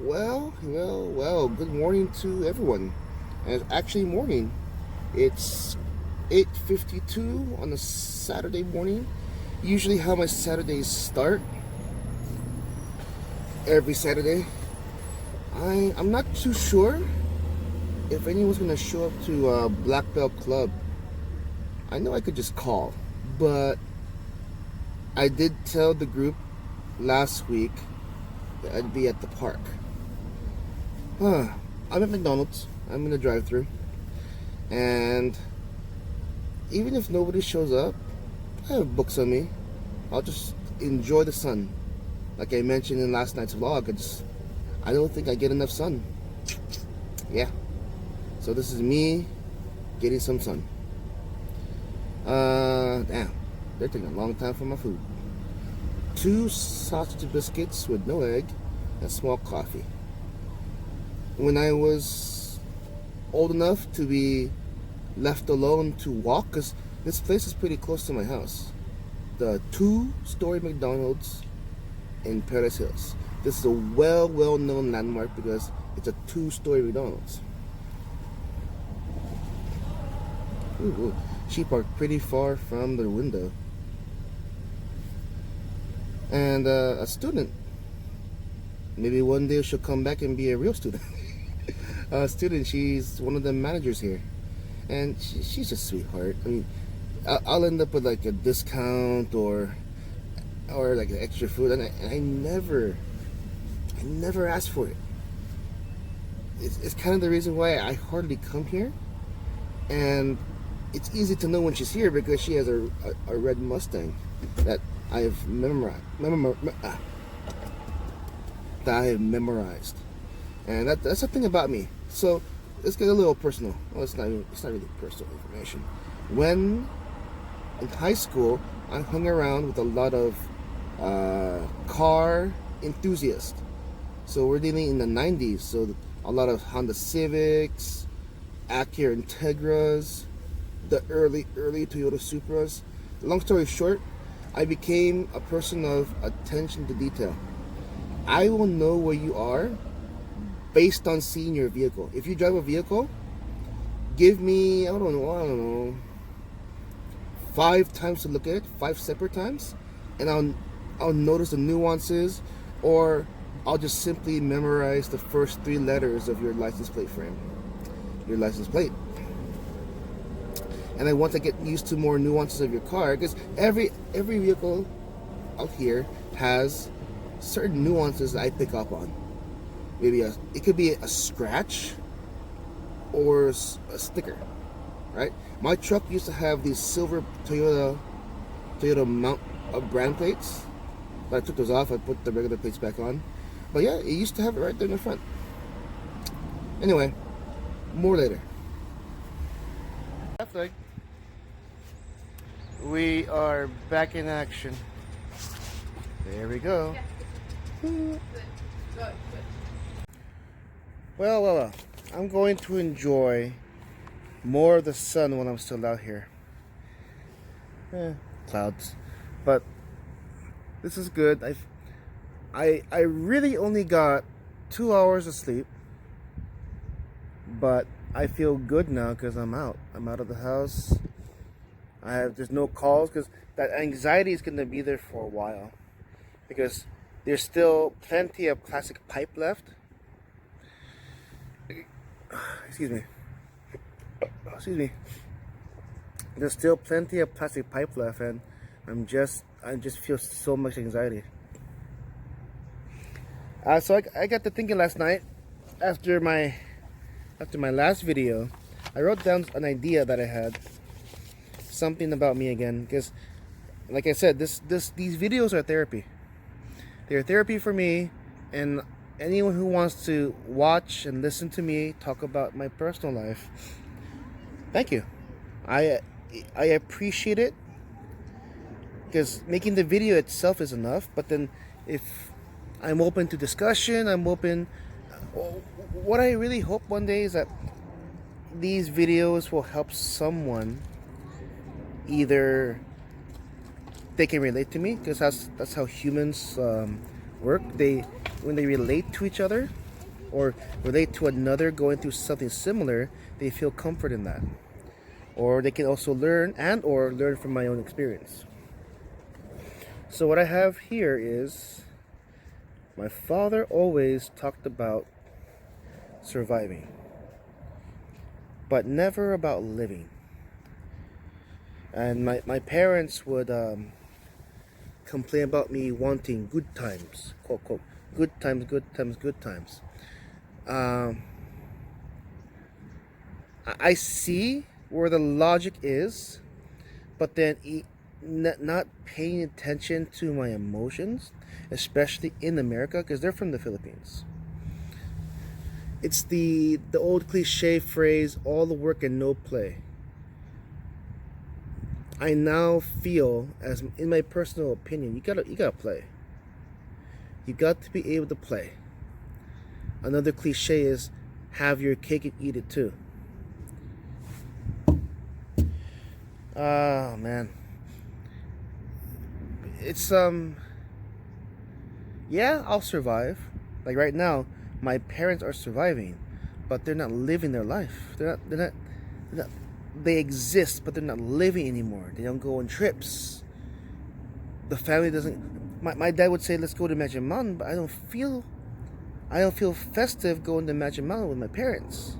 Well, good morning to everyone. And it's actually morning. It's 8:52 on a Saturday morning. Usually how my Saturdays start every Saturday. I'm not too sure if anyone's gonna show up to Black Belt Club. I know I could just call, but I did tell the group last week that I'd be at the park. I'm at McDonald's. I'm in the drive-thru, and even if nobody shows up, I have books on me. I'll just enjoy the sun. Like I mentioned in last night's vlog, I don't think I get enough sun. Yeah. So this is me getting some sun. Damn. They're taking a long time for my food. 2 sausage biscuits with no egg and small coffee. When I was old enough to be left alone to walk, because this place is pretty close to my house. The 2-story McDonald's in Paradise Hills. This is a well-known landmark because it's a 2-story McDonald's. Ooh, she parked pretty far from the window. And a student. Maybe one day she'll come back and be a real student. Student, she's one of the managers here. And she's a sweetheart. I mean, I'll end up with like a discount or like extra food, and I never ask for it. It's kind of the reason why I hardly come here, and it's easy to know when she's here because she has a red Mustang that I have memorized, and that's the thing about me. So let's get a little personal. Well, it's not really personal information. When in high school, I hung around with a lot of car enthusiasts. So we're dealing in the 90s, so a lot of Honda Civics, Acura Integras, the early Toyota Supras. Long story short, I became a person of attention to detail. I will know where you are based on seeing your vehicle. If you drive a vehicle, give me, I don't know, 5 times to look at it, 5 separate times, and I'll notice the nuances, or I'll just simply memorize the first 3 letters of your license plate frame, your license plate. And then once I get used to more nuances of your car, because every vehicle out here has certain nuances that I pick up on. Maybe it could be a scratch or a sticker, right? My truck used to have these silver Toyota mount brand plates, but I took those off. I put the regular plates back on. But yeah, it used to have it right there in the front. Anyway, more later. Traffic. We are back in action. There we go. Well, I'm going to enjoy more of the sun when I'm still out here. Clouds. But this is good. I really only got 2 hours of sleep, but I feel good now because I'm out. I'm out of the house. There's no calls because that anxiety is going to be there for a while because there's still plenty of plastic pipe left. Excuse me. There's still plenty of plastic pipe left, and I just feel so much anxiety. So I got to thinking last night after my last video. I wrote down an idea that I had, something about me again, because like I said, these videos are therapy. They're therapy for me, and anyone who wants to watch and listen to me talk about my personal life, thank you. I appreciate it, because making the video itself is enough, but then if I'm open to discussion, I'm open. What I really hope one day is that these videos will help someone. Either they can relate to me, because that's how humans work. When they relate to each other, or relate to another going through something similar, they feel comfort in that. Or they can also learn or learn from my own experience. So what I have here is, my father always talked about surviving, but never about living. And my parents would complain about me wanting good times, quote, quote, good times, good times, good times. I see where the logic is, but then not paying attention to my emotions, especially in America, because they're from the Philippines. It's the old cliche phrase, all the work and no play. I now feel, as in my personal opinion, you gotta play. You got to be able to play. Another cliche is, have your cake and eat it too. Oh man. It's yeah, I'll survive. Like right now, my parents are surviving, but they're not living their life. They're not they exist, but they're not living anymore. They don't go on trips. The family doesn't. My dad would say, "Let's go to Magic Mountain," but I don't feel festive going to Magic Mountain with my parents.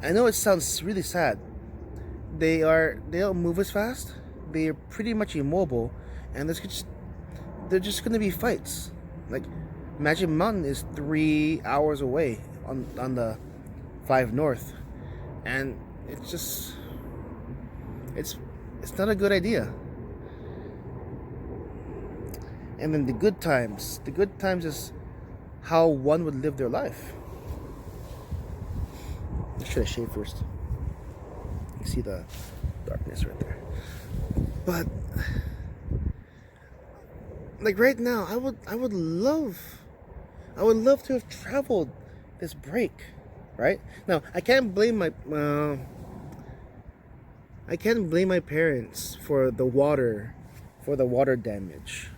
I know it sounds really sad. They don't move as fast. They're pretty much immobile, and they're just gonna be fights. Like Magic Mountain is 3 hours away on the 5 North. And it's not a good idea. And then the good times is how one would live their life. I should have shaved first. You see the darkness right there. But like right now, I would love to have traveled this break. Right now, I can't blame my parents for the water damage,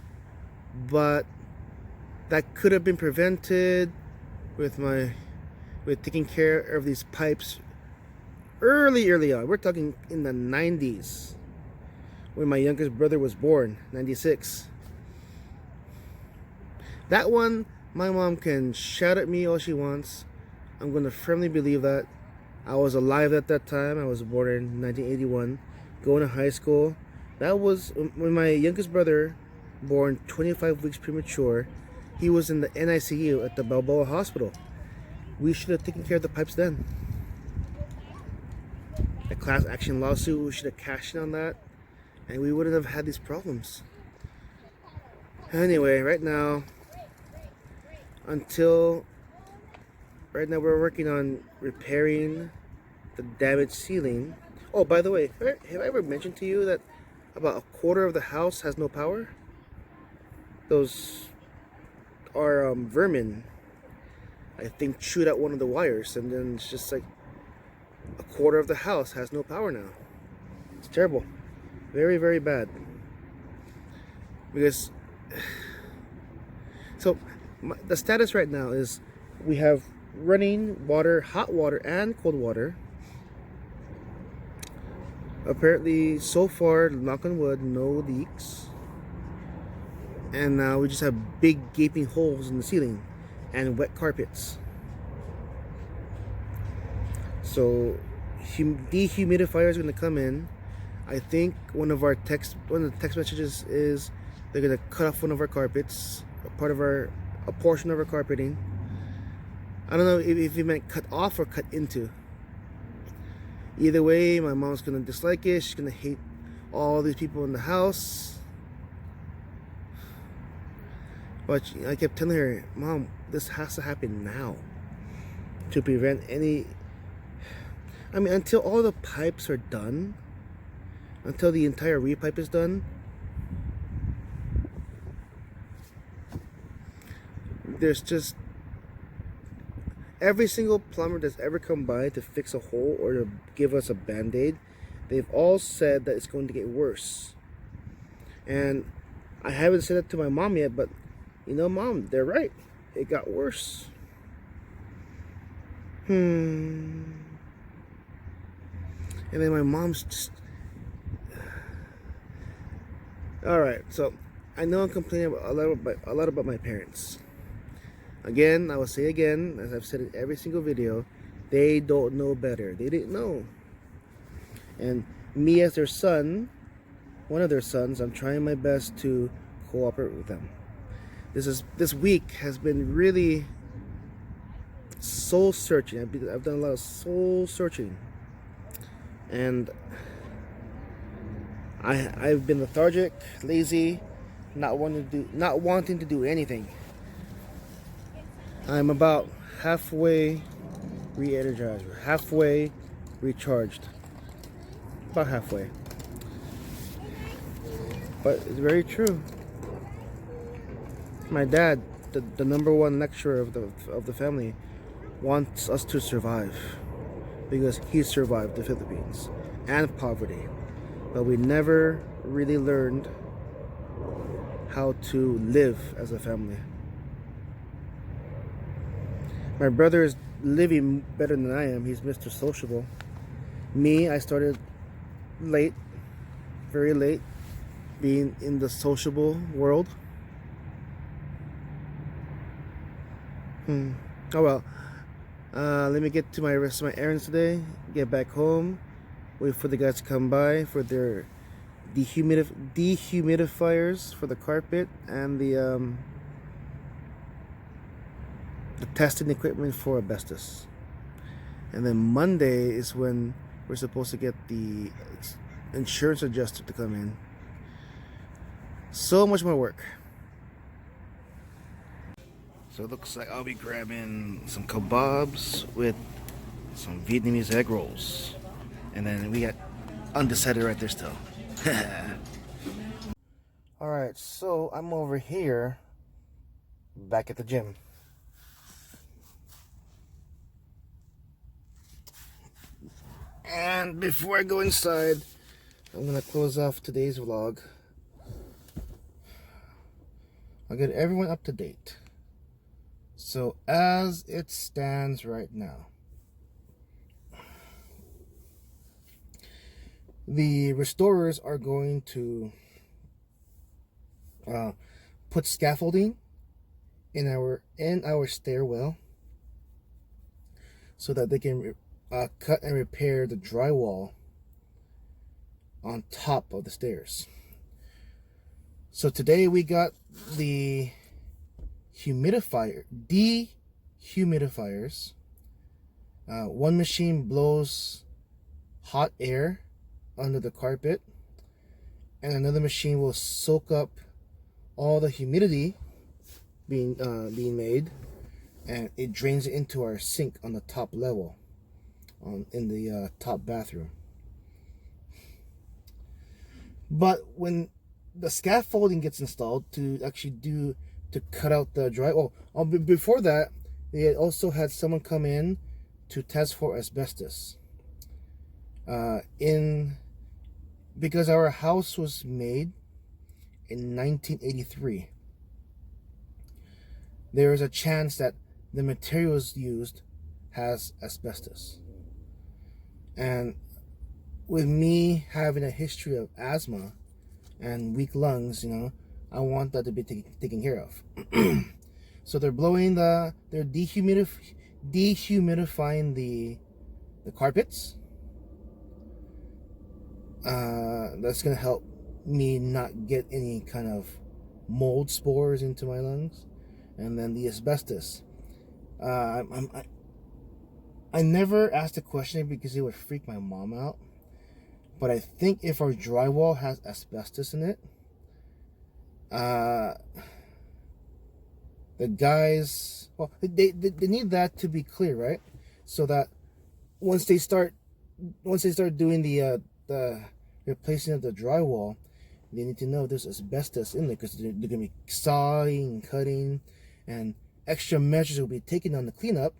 but that could have been prevented with taking care of these pipes early on. We're talking in the 90s, when my youngest brother was born, 96. That one, my mom can shout at me all she wants. I'm going to firmly believe that. I was alive at that time. I was born in 1981, going to high school. That was when my youngest brother, born 25 weeks premature, he was in the NICU at the Balboa Hospital. We should have taken care of the pipes then. A class action lawsuit, we should have cashed in on that, and we wouldn't have had these problems. Anyway, right now we're working on repairing the damaged ceiling. Oh, by the way, have I ever mentioned to you that about a quarter of the house has no power? Those are vermin. I think chewed out one of the wires, and then it's just like a quarter of the house has no power now. It's terrible. Very, very bad. Because so the status right now is we have running water, hot water and cold water. Apparently, so far, knock on wood, no leaks. And now we just have big gaping holes in the ceiling and wet carpets. So dehumidifier is going to come in. I think one of the text messages is they're going to cut off one of our carpets, a portion of our carpeting. I don't know if he meant cut off or cut into. Either way, my mom's gonna dislike it. She's gonna hate all these people in the house. But I kept telling her, Mom, this has to happen now to prevent any. I mean, until all the pipes are done, until the entire repipe is done, there's just every single plumber that's ever come by to fix a hole or to give us a band-aid, they've all said that it's going to get worse. And I haven't said that to my mom yet, but you know, Mom, they're right. it got worse. And then my mom's just... Alright, so I know I'm complaining a lot about my parents. Again, I will say again, as I've said in every single video, they don't know better. They didn't know. And me as their son, one of their sons, I'm trying my best to cooperate with them. This week has been really soul searching. I've done a lot of soul searching, and I've been lethargic, lazy, not wanting to do anything. I'm about halfway re-energized, halfway recharged, about halfway. But it's very true. My dad, the number one lecturer of the family, wants us to survive because he survived the Philippines and poverty, but we never really learned how to live as a family. My brother is living better than I am. He's Mr. Sociable. Me, I started late, very late, being in the sociable world. Oh well. Let me get to my rest of my errands today. Get back home. Wait for the guys to come by for their dehumidifiers for the carpet and the testing equipment for asbestos. And then Monday is when we're supposed to get the insurance adjuster to come in. So much more work. So it looks like I'll be grabbing some kebabs with some Vietnamese egg rolls. And then we got undecided right there still. Alright, so I'm over here back at the gym. And before I go inside, I'm gonna close off today's vlog. I'll get everyone up to date. So as it stands right now, the restorers are going to put scaffolding in our stairwell so that they can cut and repair the drywall on top of the stairs. So today we got the dehumidifiers. One machine blows hot air under the carpet, and another machine will soak up all the humidity being made, and it drains it into our sink on the top level, in the top bathroom. But when the scaffolding gets installed to cut out the drywall, before that they had also had someone come in to test for asbestos. Because our house was made in 1983, there is a chance that the materials used has asbestos. And with me having a history of asthma and weak lungs, I want that to be taken care of. So they're dehumidifying the carpets. That's gonna help me not get any kind of mold spores into my lungs. And then the asbestos. I never asked a question because it would freak my mom out. But I think if our drywall has asbestos in it, the guys, they need that to be clear, right? So that once they start doing the replacing of the drywall, they need to know there's asbestos in there, because they're gonna be sawing and cutting, and extra measures will be taken on the cleanup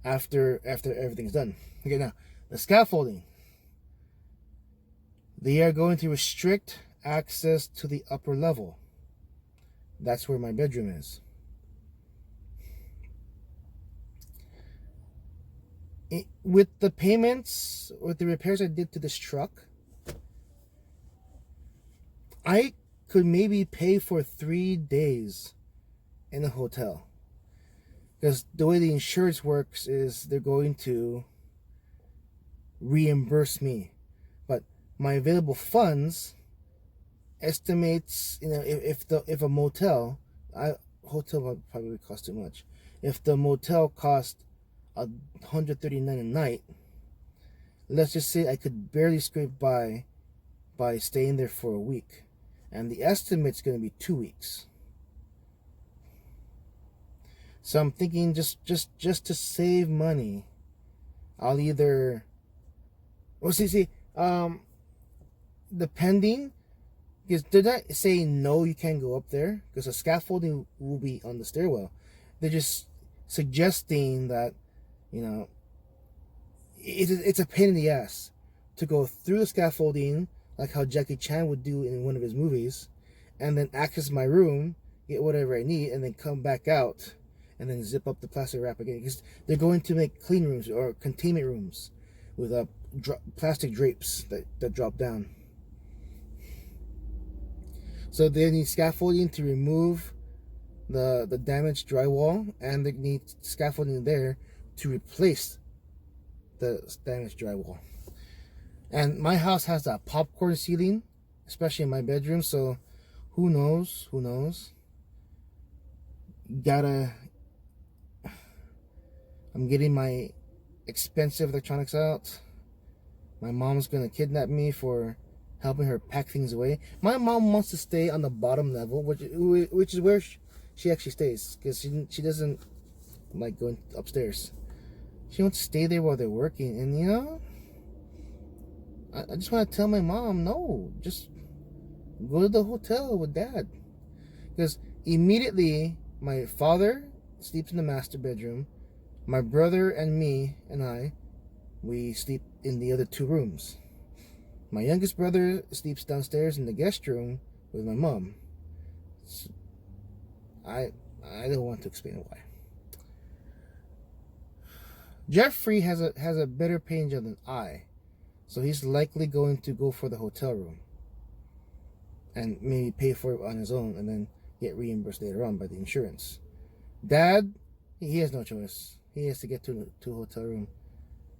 after everything's done. Okay, now the scaffolding. They are going to restrict access to the upper level. That's where my bedroom is. with the payments, with the repairs I did to this truck, I could maybe pay for 3 days in a hotel. Because the way the insurance works is they're going to reimburse me. But my available funds estimates, if a motel, hotel would probably cost too much. If the motel cost $139 a night, let's just say I could barely scrape by staying there for a week, and the estimate's going to be 2 weeks. So I'm thinking just to save money, I'll either, depending, because they're not saying no, you can't go up there, because the scaffolding will be on the stairwell. They're just suggesting that, it's a pain in the ass to go through the scaffolding, like how Jackie Chan would do in one of his movies, and then access my room, get whatever I need, and then come back out, and then zip up the plastic wrap again. Because they're going to make clean rooms or containment rooms with plastic drapes that drop down. So they need scaffolding to remove the damaged drywall, and they need scaffolding there to replace the damaged drywall. And my house has that popcorn ceiling, especially in my bedroom, so who knows? I'm getting my expensive electronics out. My mom's gonna kidnap me for helping her pack things away. My mom wants to stay on the bottom level, which is where she actually stays, because she doesn't like going upstairs. She wants to stay there while they're working, and I just want to tell my mom, no, just go to the hotel with Dad. Because immediately my father sleeps in the master bedroom, my brother and me and I, we sleep in the other 2 rooms. My youngest brother sleeps downstairs in the guest room with my mom. So I don't want to explain why. Jeffrey has a better paying job than I, so he's likely going to go for the hotel room and maybe pay for it on his own and then get reimbursed later on by the insurance. Dad, he has no choice. He has to get to a hotel room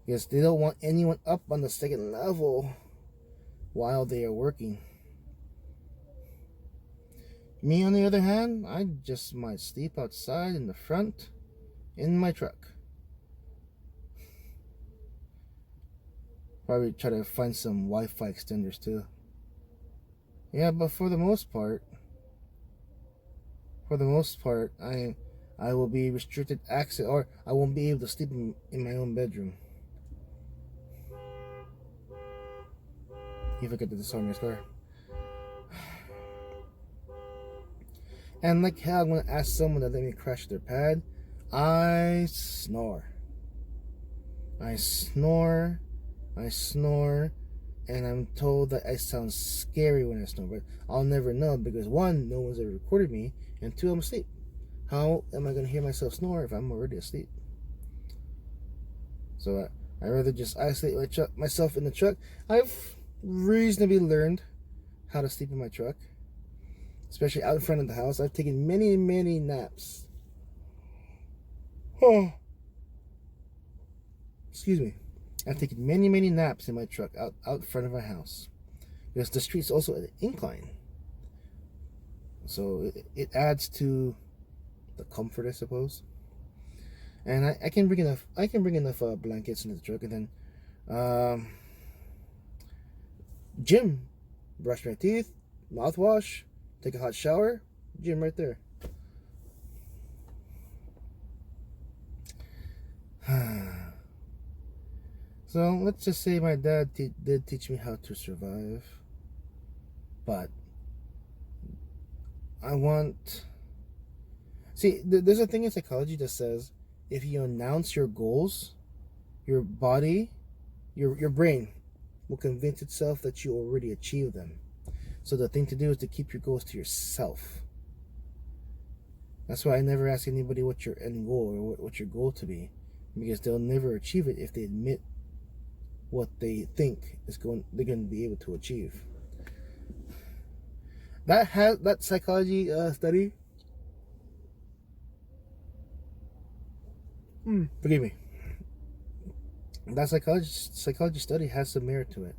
because they don't want anyone up on the 2nd level while they are working. Me, on the other hand, I just might sleep outside in the front in my truck. Probably try to find some Wi-Fi extenders too. Yeah, but for the most part, I will be restricted access, or I won't be able to sleep in my own bedroom. You forget to disarm your car. And like hell, I'm gonna ask someone to let me crash their pad. I snore, and I'm told that I sound scary when I snore, but I'll never know because 1, no one's ever recorded me, and 2, I'm asleep. How am I going to hear myself snore if I'm already asleep? So I'd rather just isolate myself in the truck. I've reasonably learned how to sleep in my truck, especially out in front of the house. I've taken many naps. Oh, excuse me. I've taken many naps in my truck out front of my house because the street's also at an incline, so it adds to the comfort, I suppose. And I can bring enough blankets into the truck, and then gym, brush my teeth, mouthwash, take a hot shower, gym right there. So let's just say my dad did teach me how to survive, but there's a thing in psychology that says if you announce your goals, your body, your brain will convince itself that you already achieved them. So the thing to do is to keep your goals to yourself. That's why I never ask anybody what's your end goal or what's your goal to be. because they'll never achieve it if they admit what they think they're going to be able to achieve. That psychology study. Forgive me. That psychology study has some merit to it.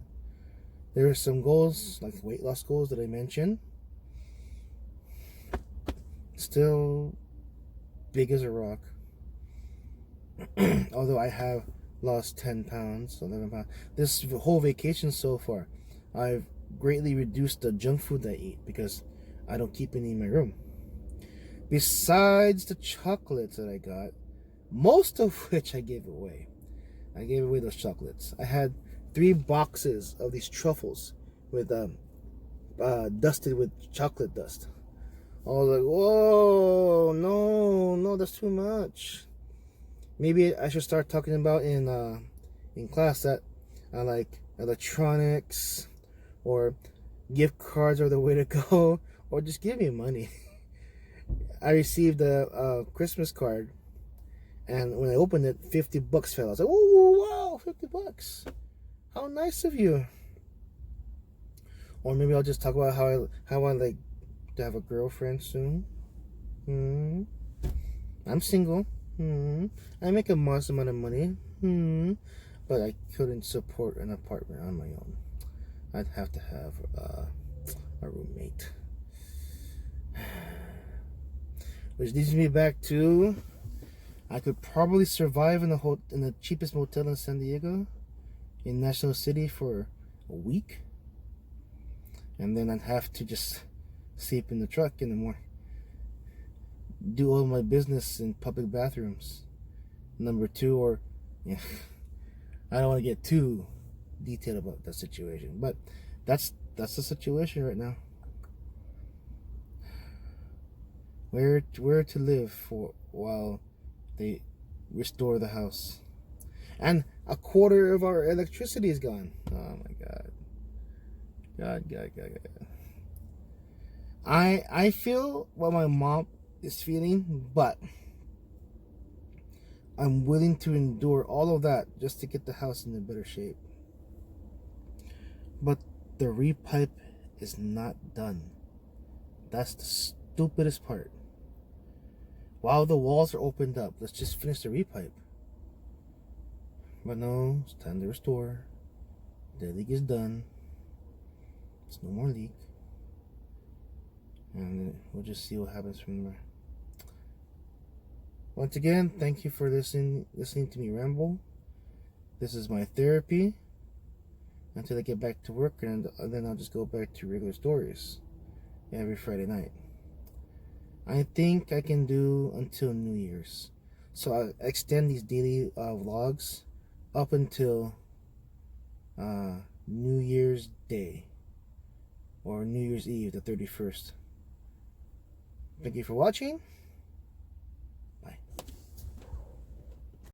There are some goals, like weight loss goals that I mentioned, still big as a rock. Although I have lost 10 pounds, 11 pounds. This whole vacation so far, I've greatly reduced the junk food I eat because I don't keep any in my room. Besides the chocolates that I got, most of which I gave away. I gave away those chocolates. I had 3 boxes of these truffles with dusted with chocolate dust. I was like, whoa, no, that's too much. Maybe I should start talking about in class that I like electronics or gift cards are the way to go, or just give me money. I received a Christmas card, and when I opened it, $50 fell. I was like, oh wow, $50. How nice of you. Or maybe I'll just talk about how I like to have a girlfriend soon. I'm single. I make a modest amount of money. But I couldn't support an apartment on my own. I'd have to have a roommate. Which leads me back to, I could probably survive in the cheapest motel in San Diego, in National City, for a week, and then I'd have to just sleep in the truck in the morning. Do all my business in public bathrooms. Number 2, or yeah, I don't want to get too detailed about that situation, but that's the situation right now. Where to live for while they restore the house, and a quarter of our electricity is gone. Oh my God. I feel what my mom is feeling, but I'm willing to endure all of that just to get the house in a better shape. But the repipe is not done. That's the stupidest part. While the walls are opened up, let's just finish the repipe. But no, it's time to restore. The leak is done. It's no more leak. And we'll just see what happens from there. Once again, thank you for listening to me ramble. This is my therapy until I get back to work, and then I'll just go back to regular stories every Friday night. I think I can do until New Year's. So I'll extend these daily vlogs up until New Year's Day, or New Year's Eve, the 31st. Thank you for watching.